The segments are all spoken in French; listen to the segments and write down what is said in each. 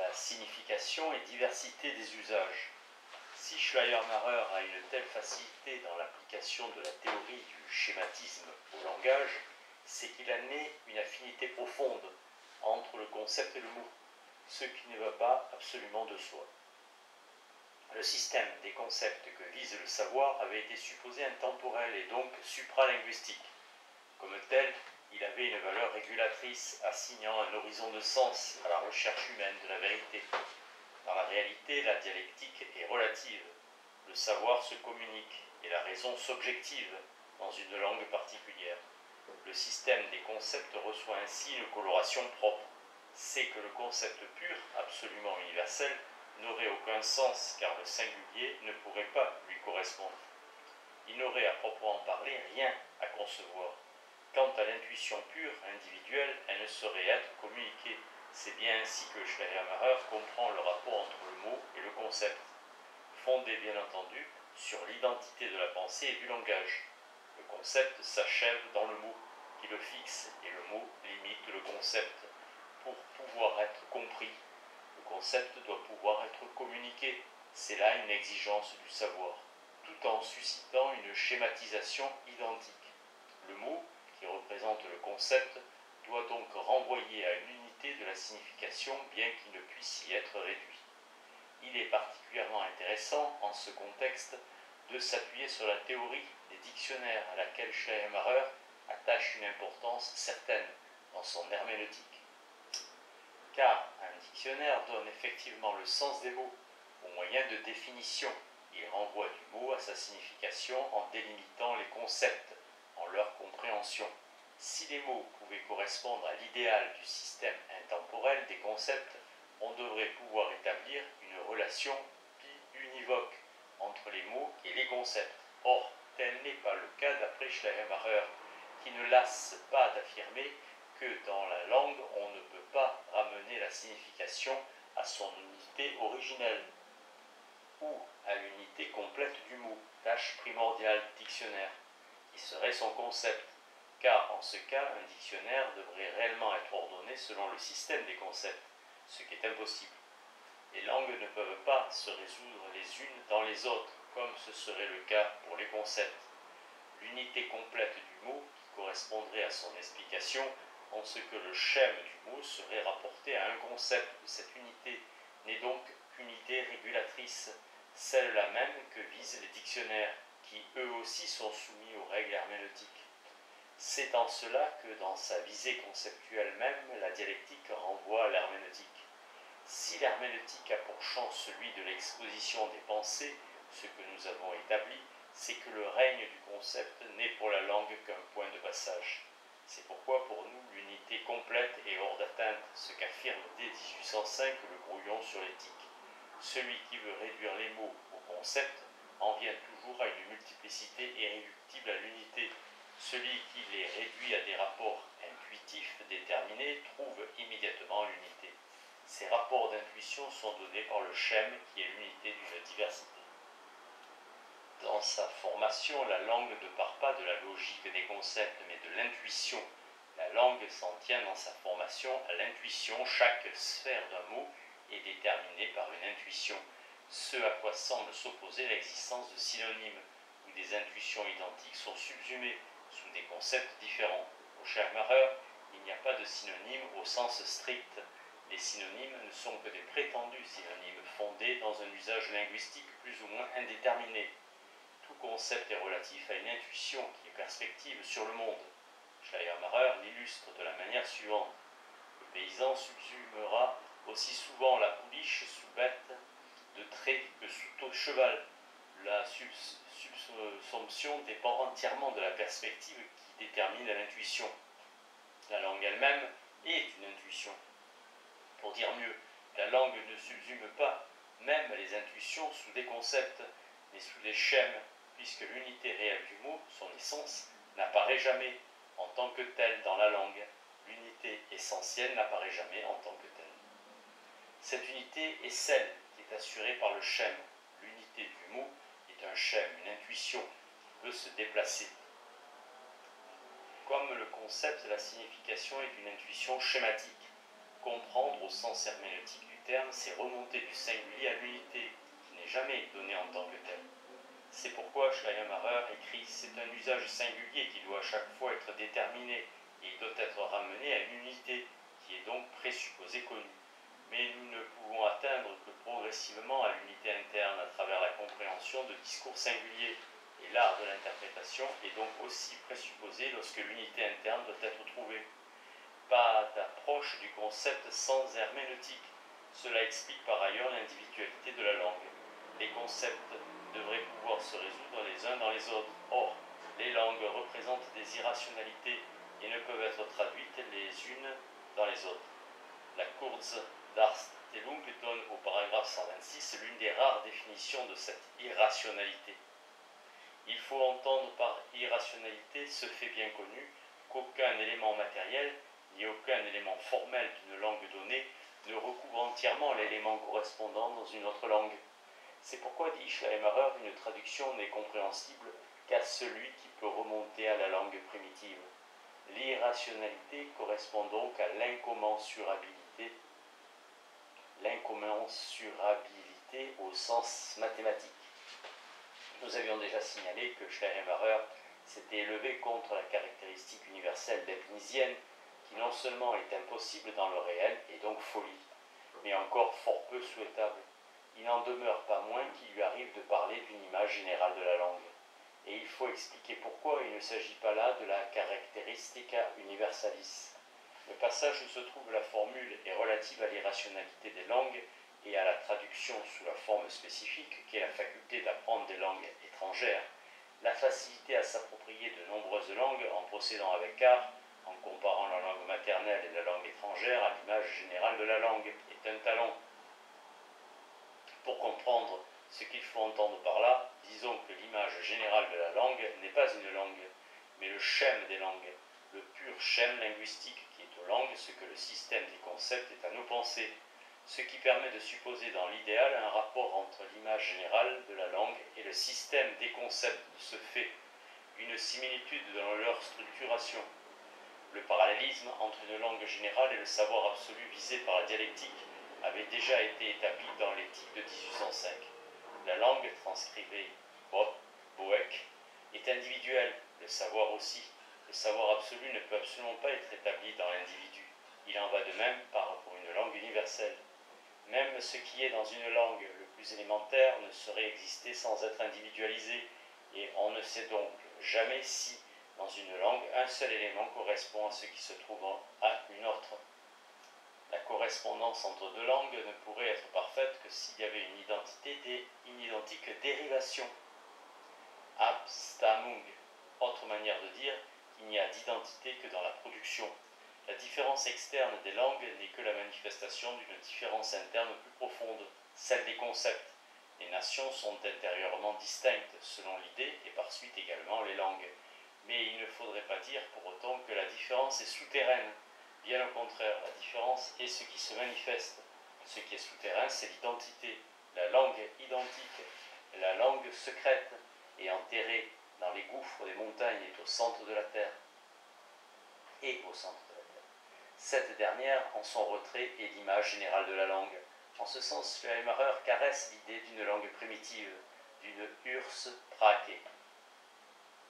la signification et diversité des usages. Si Schleiermacher a une telle facilité dans l'application de la théorie du schématisme au langage, c'est qu'il a né une affinité profonde entre le concept et le mot, ce qui ne va pas absolument de soi. Le système des concepts que vise le savoir avait été supposé intemporel et donc supralinguistique. Comme tel, il avait une valeur régulatrice assignant un horizon de sens à la recherche humaine de la vérité. Dans la réalité, la dialectique est relative. Le savoir se communique et la raison s'objective dans une langue particulière. Le système des concepts reçoit ainsi une coloration propre. C'est que le concept pur, absolument universel, n'aurait aucun sens car le singulier ne pourrait pas lui correspondre. Il n'aurait à proprement parler rien à concevoir. Quant à l'intuition pure, individuelle, elle ne saurait être communiquée. C'est bien ainsi que Schleiermacher comprend le rapport entre le mot et le concept, fondé bien entendu sur l'identité de la pensée et du langage. Le concept s'achève dans le mot, qui le fixe, et le mot limite le concept. Pour pouvoir être compris, le concept doit pouvoir être communiqué. C'est là une exigence du savoir, tout en suscitant une schématisation identique. Le mot, qui représente le concept, doit donc renvoyer à une unité de la signification bien qu'il ne puisse y être réduit. Il est particulièrement intéressant, en ce contexte, de s'appuyer sur la théorie des dictionnaires à laquelle Schleiermacher attache une importance certaine dans son herméneutique. Car un dictionnaire donne effectivement le sens des mots au moyen de définition. Il renvoie du mot à sa signification en délimitant les concepts, en leur compréhension. Si les mots pouvaient correspondre à l'idéal du système intemporel des concepts, on devrait pouvoir établir une relation bi-univoque entre les mots et les concepts. Or, tel n'est pas le cas d'après Schleiermacher, qui ne lasse pas d'affirmer que dans la langue, on ne peut pas ramener la signification à son unité originelle ou à l'unité complète du mot, tâche primordiale du dictionnaire, qui serait son concept, car en ce cas, un dictionnaire devrait réellement être ordonné selon le système des concepts, ce qui est impossible. Les langues ne peuvent pas se résoudre les unes dans les autres, comme ce serait le cas pour les concepts. L'unité complète du mot, qui correspondrait à son explication, en ce que le schème du mot serait rapporté à un concept de cette unité, n'est donc qu'une idée régulatrice, celle-là même que visent les dictionnaires, qui eux aussi sont soumis aux règles herméneutiques. C'est en cela que dans sa visée conceptuelle même, la dialectique renvoie à l'herméneutique. Si l'herméneutique a pour champ celui de l'exposition des pensées, ce que nous avons établi, c'est que le règne du concept n'est pour la langue qu'un point de passage. C'est pourquoi pour nous l'unité complète est hors d'atteinte, ce qu'affirme dès 1805 le Grouillon sur l'éthique. Celui qui veut réduire les mots au concept en vient toujours à une multiplicité irréductible à l'unité. Celui qui les réduit à des rapports intuitifs déterminés trouve immédiatement l'unité. Ces rapports d'intuition sont donnés par le schème qui est l'unité d'une diversité. Dans sa formation, la langue ne part pas de la logique des concepts, mais de l'intuition. La langue s'en tient dans sa formation à l'intuition. Chaque sphère d'un mot est déterminée par une intuition, ce à quoi semble s'opposer l'existence de synonymes, où des intuitions identiques sont subsumées sous des concepts différents. Pour Schleiermacher, il n'y a pas de synonyme au sens strict. Les synonymes ne sont que des prétendus synonymes fondés dans un usage linguistique plus ou moins indéterminé. Tout concept est relatif à une intuition qui est perspective sur le monde. Schleiermacher l'illustre de la manière suivante. Le paysan subsumera aussi souvent la pouliche sous bête de trait que sous cheval. La subsomption dépend entièrement de la perspective qui détermine l'intuition. La langue elle-même est une intuition. Pour dire mieux, la langue ne subsume pas même les intuitions sous des concepts, mais sous des schèmes, puisque l'unité réelle du mot, son essence, n'apparaît jamais en tant que telle dans la langue. L'unité essentielle n'apparaît jamais en tant que telle. Cette unité est celle qui est assurée par le schème. L'unité du mot est un schème, une intuition qui veut se déplacer. Comme le concept, la signification est une intuition schématique. Comprendre au sens herméneutique du terme, c'est remonter du singulier à l'unité, qui n'est jamais donnée en tant que telle. C'est pourquoi Schleiermacher écrit « C'est un usage singulier qui doit à chaque fois être déterminé, et il doit être ramené à une unité, qui est donc présupposée connue. Mais nous ne pouvons atteindre que progressivement à l'unité interne à travers la compréhension de discours singuliers, et l'art de l'interprétation est donc aussi présupposé lorsque l'unité interne doit être trouvée. Pas d'approche du concept sans herméneutique. Cela explique par ailleurs l'individualité de la langue. Les concepts devraient pouvoir se résoudre les uns dans les autres. Or, les langues représentent des irrationalités et ne peuvent être traduites les unes dans les autres. La Kurzdarstellung donne au paragraphe 126 l'une des rares définitions de cette irrationalité. Il faut entendre par irrationalité ce fait bien connu qu'aucun élément matériel ni aucun élément formel d'une langue donnée ne recouvre entièrement l'élément correspondant dans une autre langue. C'est pourquoi, dit Schleiermacher, une traduction n'est compréhensible qu'à celui qui peut remonter à la langue primitive. L'irrationalité correspond donc à l'incommensurabilité au sens mathématique. Nous avions déjà signalé que Schleiermacher s'était élevé contre la caractéristique universelle leibnizienne, qui non seulement est impossible dans le réel, et donc folie, mais encore fort peu souhaitable. Il n'en demeure pas moins qu'il lui arrive de parler d'une image générale de la langue. Et il faut expliquer pourquoi il ne s'agit pas là de la characteristica universalis. Le passage où se trouve la formule est relative à l'irrationalité des langues et à la traduction sous la forme spécifique, qui est la faculté d'apprendre des langues étrangères, la facilité à s'approprier de nombreuses langues en procédant avec art, en comparant la langue maternelle et la langue étrangère à l'image générale de la langue, est un talent. Pour comprendre ce qu'il faut entendre par là, disons que l'image générale de la langue n'est pas une langue, mais le schème des langues, le pur schème linguistique qui est aux langues ce que le système des concepts est à nos pensées, ce qui permet de supposer dans l'idéal un rapport entre l'image générale de la langue et le système des concepts de ce fait, une similitude dans leur structuration. Le parallélisme entre une langue générale et le savoir absolu visé par la dialectique avait déjà été établi dans l'éthique de 1805. La langue, transcrivée Boeck, est individuelle, le savoir aussi. Le savoir absolu ne peut absolument pas être établi dans l'individu. Il en va de même pour une langue universelle. Même ce qui est dans une langue le plus élémentaire ne saurait exister sans être individualisé, et on ne sait donc jamais si, dans une langue, un seul élément correspond à ce qui se trouve à une autre. La correspondance entre deux langues ne pourrait être parfaite que s'il y avait une identique dérivation. Abstammung, autre manière de dire qu'il n'y a d'identité que dans la production. La différence externe des langues n'est que la manifestation d'une différence interne plus profonde, celle des concepts. Les nations sont intérieurement distinctes selon l'idée et par suite également les langues. Mais il ne faudrait pas dire pour autant que la différence est souterraine. Bien au contraire, la différence est ce qui se manifeste. Ce qui est souterrain, c'est l'identité. La langue identique, la langue secrète et enterrée dans les gouffres des montagnes est au centre de la terre. Et au centre de la terre. Cette dernière, en son retrait, est l'image générale de la langue. En ce sens, Schleiermacher caresse l'idée d'une langue primitive, d'une urs praeke.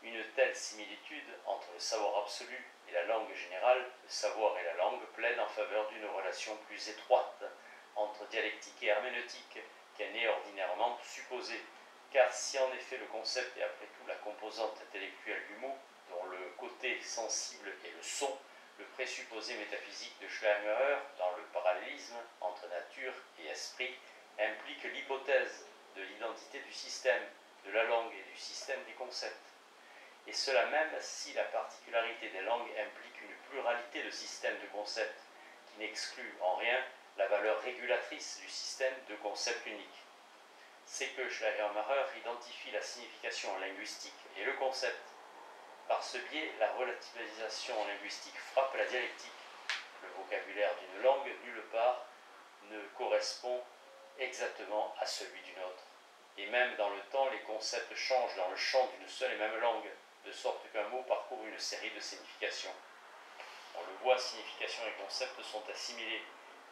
Une telle similitude entre le savoir absolu et la langue générale, le savoir et la langue, plaide en faveur d'une relation plus étroite entre dialectique et herméneutique qu'elle n'est ordinairement supposée. Car si en effet le concept est après tout la composante intellectuelle du mot, dont le côté sensible est le son, le présupposé métaphysique de Schleiermacher dans le parallélisme entre nature et esprit implique l'hypothèse de l'identité du système, de la langue et du système des concepts. Et cela même si la particularité des langues implique une pluralité de systèmes de concepts qui n'exclut en rien la valeur régulatrice du système de concepts uniques. C'est que Schleiermacher identifie la signification linguistique et le concept. Par ce biais, la relativisation linguistique frappe la dialectique. Le vocabulaire d'une langue, nulle part, ne correspond exactement à celui d'une autre. Et même dans le temps, les concepts changent dans le champ d'une seule et même langue, de sorte qu'un mot parcourt une série de significations. On le voit, signification et concept sont assimilés,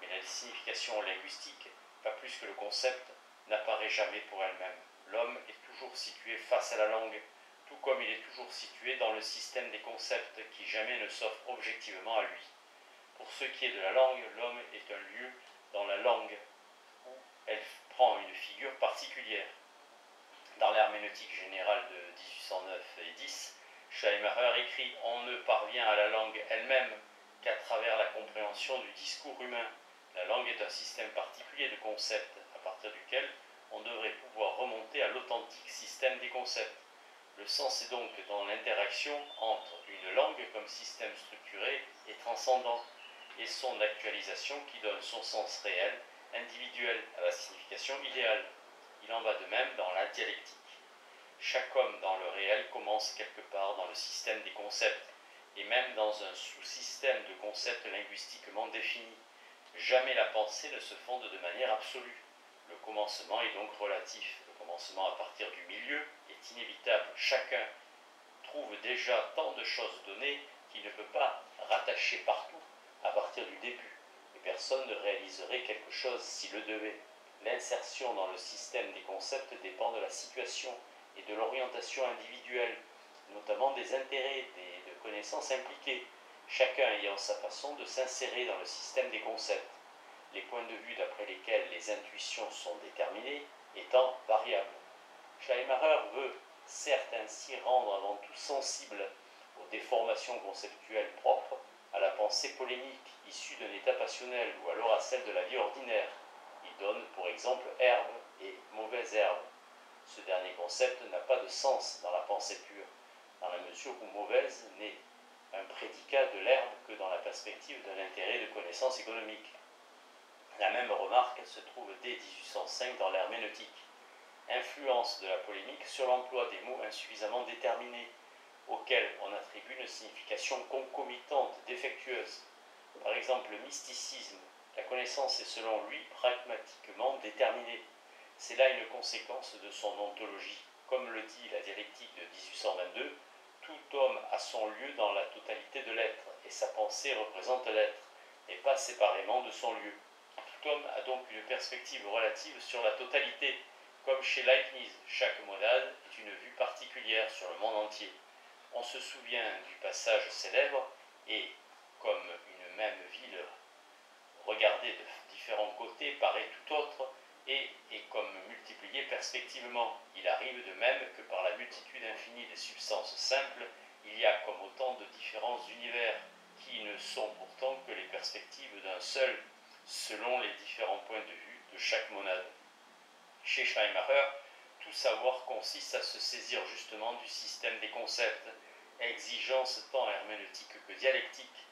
Mais la signification linguistique, pas plus que le concept, n'apparaît jamais pour elle-même. L'homme est toujours situé face à la langue, tout comme il est toujours situé dans le système des concepts qui jamais ne s'offre objectivement à lui. Pour ce qui est de la langue, l'homme est un lieu dans la langue où elle prend une figure particulière. Dans l'herméneutique générale de 1809 et 10, Schleiermacher écrit « On ne parvient à la langue elle-même qu'à travers la compréhension du discours humain. La langue est un système particulier de concepts, à partir duquel on devrait pouvoir remonter à l'authentique système des concepts. Le sens est donc dans l'interaction entre une langue comme système structuré et transcendant, et son actualisation qui donne son sens réel, individuel, à la signification idéale. Il en va de même dans la dialectique. Chaque homme dans le réel commence quelque part dans le système des concepts, et même dans un sous-système de concepts linguistiquement définis. Jamais la pensée ne se fonde de manière absolue. Le commencement est donc relatif. Le commencement à partir du milieu est inévitable. Chacun trouve déjà tant de choses données qu'il ne peut pas rattacher partout à partir du début. Et personne ne réaliserait quelque chose s'il le devait. L'insertion dans le système des concepts dépend de la situation et de l'orientation individuelle, notamment des intérêts, de connaissances impliquées, chacun ayant sa façon de s'insérer dans le système des concepts, les points de vue d'après lesquels les intuitions sont déterminées étant variables. Schleiermacher veut certes ainsi rendre avant tout sensible aux déformations conceptuelles propres à la pensée polémique issue d'un état passionnel ou alors à celle de la vie ordinaire. Il donne pour exemple herbe et mauvaise herbe. Ce dernier concept n'a pas de sens dans la pensée pure, dans la mesure où mauvaise n'est un prédicat de l'herbe que dans la perspective d'un intérêt de connaissance économique. La même remarque se trouve dès 1805 dans l'herméneutique. Influence de la polémique sur l'emploi des mots insuffisamment déterminés, auxquels on attribue une signification concomitante, défectueuse. Par exemple, le mysticisme, la connaissance est selon lui pragmatiquement déterminée. C'est là une conséquence de son ontologie. Comme le dit la dialectique de 1822, tout homme a son lieu dans la totalité de l'être, et sa pensée représente l'être, et pas séparément de son lieu. Tout homme a donc une perspective relative sur la totalité. Comme chez Leibniz, chaque monade est une vue particulière sur le monde entier. On se souvient du passage célèbre, et comme une même ville regardée de différents côtés paraît tout autre, et est comme multipliée perspectivement. Il arrive de même que par la multitude infinie des substances simples, il y a comme autant de différents univers, qui ne sont pourtant que les perspectives d'un seul, selon les différents points de vue de chaque monade. Chez Schleiermacher, tout savoir consiste à se saisir justement du système des concepts, exigence tant herméneutique que dialectique.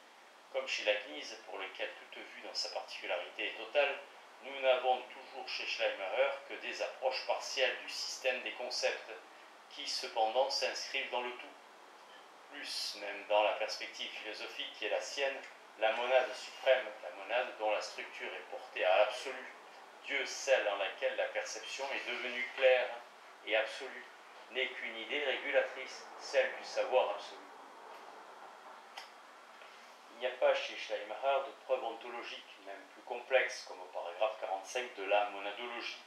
Comme chez Leibniz, pour lequel toute vue dans sa particularité est totale, nous n'avons toujours chez Schleiermacher que des approches partielles du système des concepts, qui cependant s'inscrivent dans le tout. Plus même dans la perspective philosophique qui est la sienne, la monade suprême, la monade dont la structure est portée à l'absolu, Dieu, celle en laquelle la perception est devenue claire et absolue, n'est qu'une idée régulatrice, celle du savoir absolu. Il n'y a pas chez Schleiermacher de preuve ontologique, même plus complexe, comme au paragraphe 45 de la monadologie,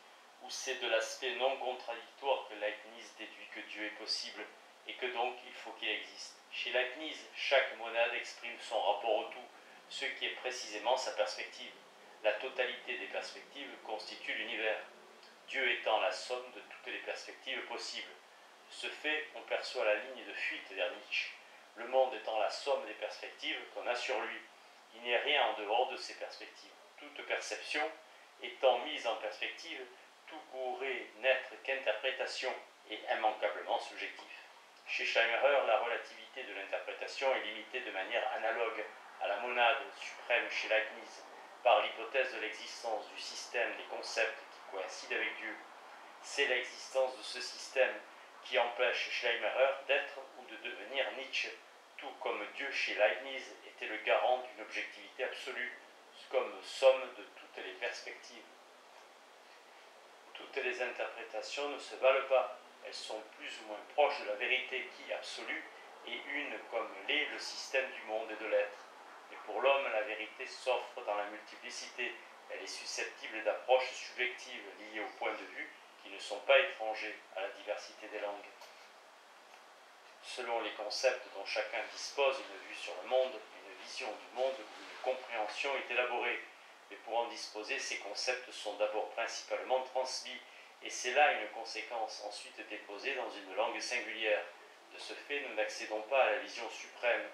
où c'est de l'aspect non contradictoire que Leibniz déduit que Dieu est possible et que donc il faut qu'il existe. Chez Leibniz, chaque monade exprime son rapport au tout, ce qui est précisément sa perspective. La totalité des perspectives constitue l'univers, Dieu étant la somme de toutes les perspectives possibles. De ce fait, on perçoit la ligne de fuite vers Nietzsche. Le monde étant la somme des perspectives qu'on a sur lui. Il n'y a rien en dehors de ces perspectives. Toute perception étant mise en perspective, tout pourrait n'être qu'interprétation et immanquablement subjectif. Chez Schleiermacher, la relativité de l'interprétation est limitée de manière analogue à la monade suprême chez Leibniz, par l'hypothèse de l'existence du système des concepts qui coïncident avec Dieu. C'est l'existence de ce système qui empêche Schleiermacher d'être ou de devenir Nietzsche, tout comme Dieu chez Leibniz était le garant d'une objectivité absolue, comme somme de toutes les perspectives. Toutes les interprétations ne se valent pas, elles sont plus ou moins proches de la vérité qui, absolue, est une comme l'est le système du monde et de l'être. Mais pour l'homme, la vérité s'offre dans la multiplicité. Elle est susceptible d'approches subjectives liées aux points de vue qui ne sont pas étrangers à la diversité des langues. Selon les concepts dont chacun dispose, une vue sur le monde, une vision du monde ou une compréhension est élaborée. Mais pour en disposer, ces concepts sont d'abord principalement transmis, et c'est là une conséquence ensuite déposée dans une langue singulière. De ce fait, nous n'accédons pas à la vision suprême,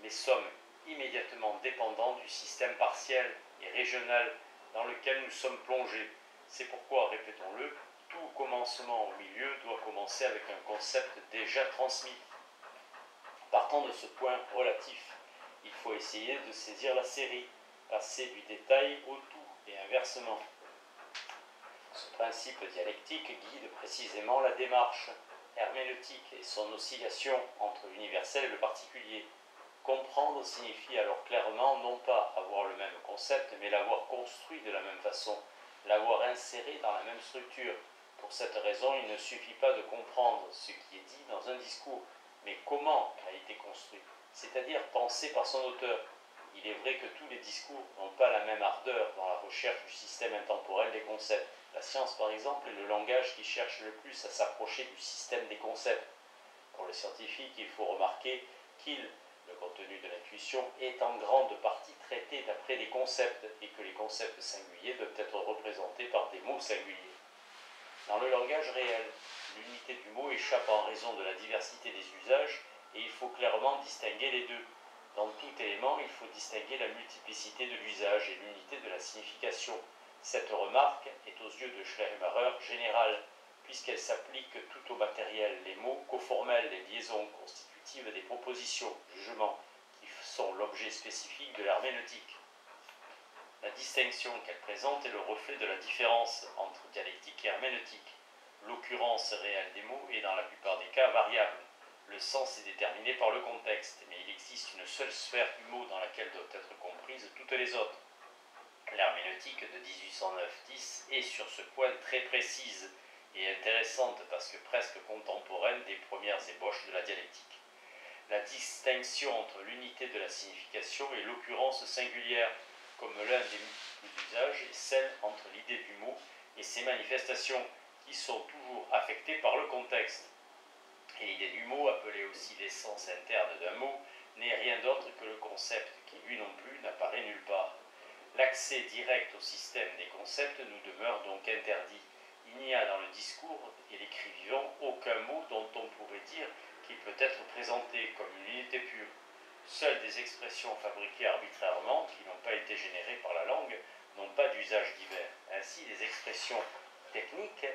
mais sommes immédiatement dépendants du système partiel et régional dans lequel nous sommes plongés. C'est pourquoi, répétons-le, tout commencement au milieu doit commencer avec un concept déjà transmis. Partant de ce point relatif, il faut essayer de saisir la série, passer du détail au tout et inversement. Ce principe dialectique guide précisément la démarche herméneutique et son oscillation entre l'universel et le particulier. Comprendre signifie alors clairement non pas avoir le même concept, mais l'avoir construit de la même façon, l'avoir inséré dans la même structure. Pour cette raison, il ne suffit pas de comprendre ce qui est dit dans un discours, mais comment a été construit, c'est-à-dire pensé par son auteur. Il est vrai que tous les discours n'ont pas la même ardeur dans la recherche du système intemporel des concepts. La science, par exemple, est le langage qui cherche le plus à s'approcher du système des concepts. Pour le scientifique, il faut remarquer le contenu de l'intuition, est en grande partie traité d'après des concepts et que les concepts singuliers doivent être représentés par des mots singuliers. Dans le langage réel, l'unité du mot échappe en raison de la diversité des usages et il faut clairement distinguer les deux. Dans tout élément, il faut distinguer la multiplicité de l'usage et l'unité de la signification. Cette remarque est aux yeux de Schleiermacher générale, puisqu'elle s'applique tout au matériel, les mots qu'aux formels, les liaisons constitutives des propositions, jugements, qui sont l'objet spécifique de l'herméneutique. La distinction qu'elle présente est le reflet de la différence entre dialectique et herméneutique. L'occurrence réelle des mots est dans la plupart des cas variable. Le sens est déterminé par le contexte, mais il existe une seule sphère du mot dans laquelle doivent être comprises toutes les autres. L'herméneutique de 1809-10 est sur ce point très précise et intéressante parce que presque contemporaine des premières ébauches de la dialectique. La distinction entre l'unité de la signification et l'occurrence singulière, comme l'un des multiples usages, est celle entre l'idée du mot et ses manifestations, qui sont toujours affectées par le contexte. Et l'idée du mot, appelée aussi l'essence interne d'un mot, n'est rien d'autre que le concept, qui lui non plus n'apparaît nulle part. L'accès direct au système des concepts nous demeure donc interdit. Il n'y a dans le discours et l'écrit vivant aucun mot dont on pourrait dire qu'il peut être présenté comme une unité pure. Seules des expressions fabriquées arbitrairement, qui n'ont pas été générées par la langue, n'ont pas d'usage divers. Ainsi, les expressions techniques,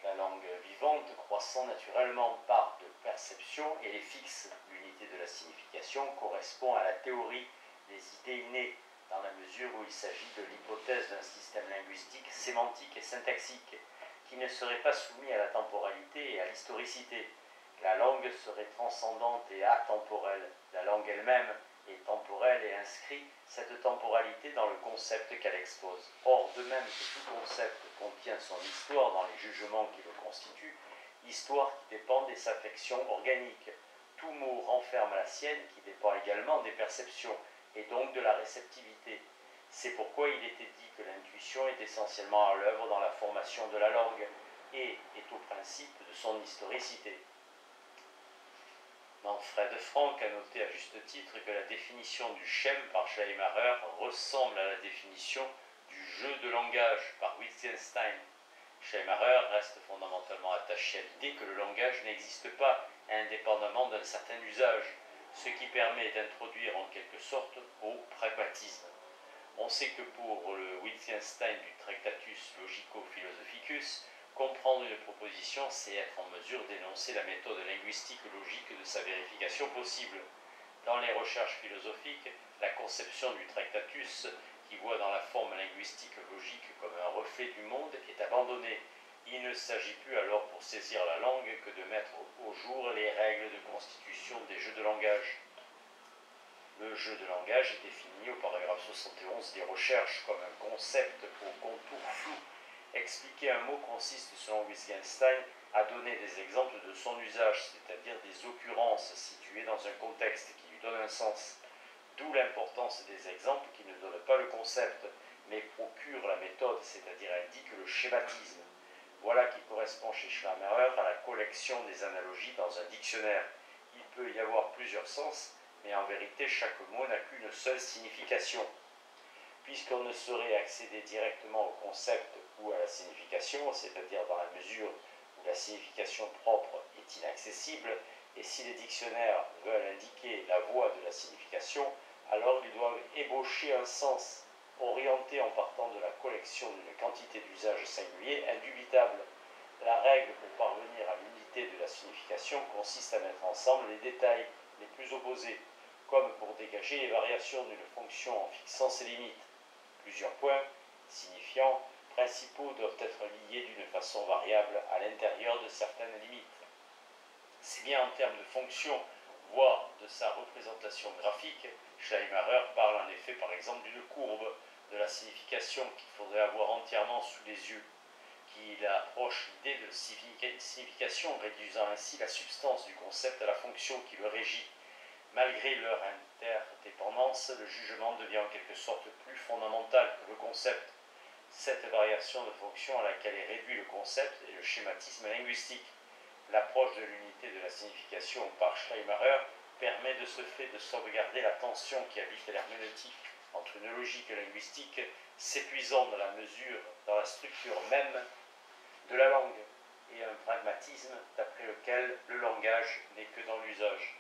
la langue vivante croissant naturellement par de perception et les fixes. L'unité de la signification correspond à la théorie des idées innées, dans la mesure où il s'agit de l'hypothèse d'un système linguistique, sémantique et syntaxique, qui ne serait pas soumis à la temporalité et à l'historicité. La langue serait transcendante et atemporelle. La langue elle-même est temporelle et inscrit cette temporalité dans le concept qu'elle expose. Or, de même que tout concept contient son histoire dans les jugements qui le constituent, histoire qui dépend des affections organiques. Tout mot renferme la sienne qui dépend également des perceptions et donc de la réceptivité. C'est pourquoi il était dit que l'intuition est essentiellement à l'œuvre dans la formation de la langue et est au principe de son historicité. Manfred Frank a noté à juste titre que la définition du schème par Schleiermacher ressemble à la définition du jeu de langage par Wittgenstein. Schleiermacher reste fondamentalement attaché à l'idée que le langage n'existe pas indépendamment d'un certain usage, ce qui permet d'introduire en quelque sorte au pragmatisme. On sait que pour le Wittgenstein du Tractatus Logico-Philosophicus, comprendre une proposition, c'est être en mesure d'énoncer la méthode linguistique logique de sa vérification possible. Dans les recherches philosophiques, la conception du Tractatus, qui voit dans la forme linguistique logique comme un reflet du monde, est abandonnée. Il ne s'agit plus alors pour saisir la langue que de mettre au jour les règles de constitution des jeux de langage. Le jeu de langage est défini au paragraphe 71 des recherches comme un concept au contour flou. Expliquer un mot consiste, selon Wittgenstein, à donner des exemples de son usage, c'est-à-dire des occurrences situées dans un contexte qui lui donne un sens. D'où l'importance des exemples qui ne donnent pas le concept, mais procurent la méthode, c'est-à-dire indiquent le schématisme. Voilà qui correspond chez Schleiermacher à la collection des analogies dans un dictionnaire. Il peut y avoir plusieurs sens, mais en vérité chaque mot n'a qu'une seule signification. Puisqu'on ne saurait accéder directement au concept ou à la signification, c'est-à-dire dans la mesure où la signification propre est inaccessible, et si les dictionnaires veulent indiquer la voie de la signification, alors ils doivent ébaucher un sens, orienté en partant de la collection d'une quantité d'usages singuliers indubitables. La règle pour parvenir à l'unité de la signification consiste à mettre ensemble les détails les plus opposés, comme pour dégager les variations d'une fonction en fixant ses limites. Plusieurs points, signifiants, principaux doivent être liés d'une façon variable à l'intérieur de certaines limites. C'est bien en termes de fonction, voire de sa représentation graphique, Schleiermacher parle en effet par exemple d'une courbe de la signification qu'il faudrait avoir entièrement sous les yeux, qui approche l'idée de signification, réduisant ainsi la substance du concept à la fonction qui le régit. Malgré leur interdépendance, le jugement devient en quelque sorte plus fondamental que le concept. Cette variation de fonction à laquelle est réduit le concept est le schématisme linguistique. L'approche de l'unité de la signification par Schleiermacher permet de ce fait de sauvegarder la tension qui habite l'herméneutique entre une logique linguistique s'épuisant dans la structure même de la langue, et un pragmatisme d'après lequel le langage n'est que dans l'usage.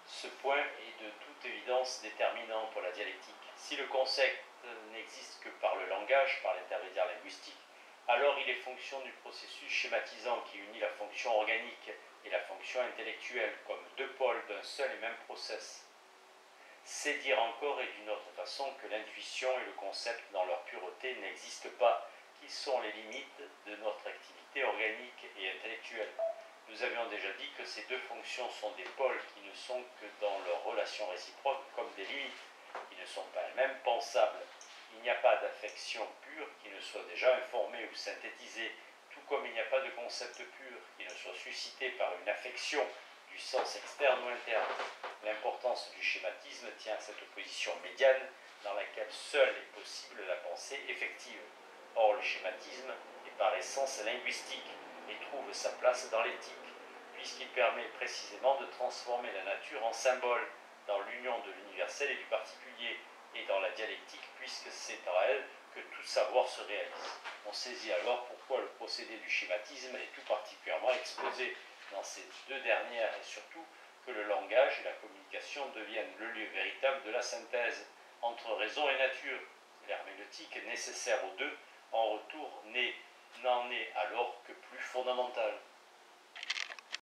Ce point est de toute évidence déterminant pour la dialectique. Si le concept n'existe que par le langage, par l'intermédiaire linguistique, alors il est fonction du processus schématisant qui unit la fonction organique et la fonction intellectuelle comme deux pôles d'un seul et même process. C'est dire encore et d'une autre façon que l'intuition et le concept dans leur pureté n'existent pas, qu'ils sont les limites de notre activité organique et intellectuelle. Nous avions déjà dit que ces deux fonctions sont des pôles qui ne sont que dans leur relation réciproque comme des limites, qui ne sont pas elles-mêmes pensables. Il n'y a pas d'affection pure qui ne soit déjà informée ou synthétisée, tout comme il n'y a pas de concept pur qui ne soit suscité par une affection du sens externe ou interne. L'importance du schématisme tient à cette opposition médiane dans laquelle seule est possible la pensée effective. Or, le schématisme est par essence linguistique et trouve sa place dans l'éthique, puisqu'il permet précisément de transformer la nature en symbole, dans l'union de l'universel et du particulier, et dans la dialectique, puisque c'est dans elle que tout savoir se réalise. On saisit alors pourquoi le procédé du schématisme est tout particulièrement exposé dans ces deux dernières, et surtout que le langage et la communication deviennent le lieu véritable de la synthèse entre raison et nature. L'herméneutique, nécessaire aux deux, en retour n'en est alors que plus fondamentale.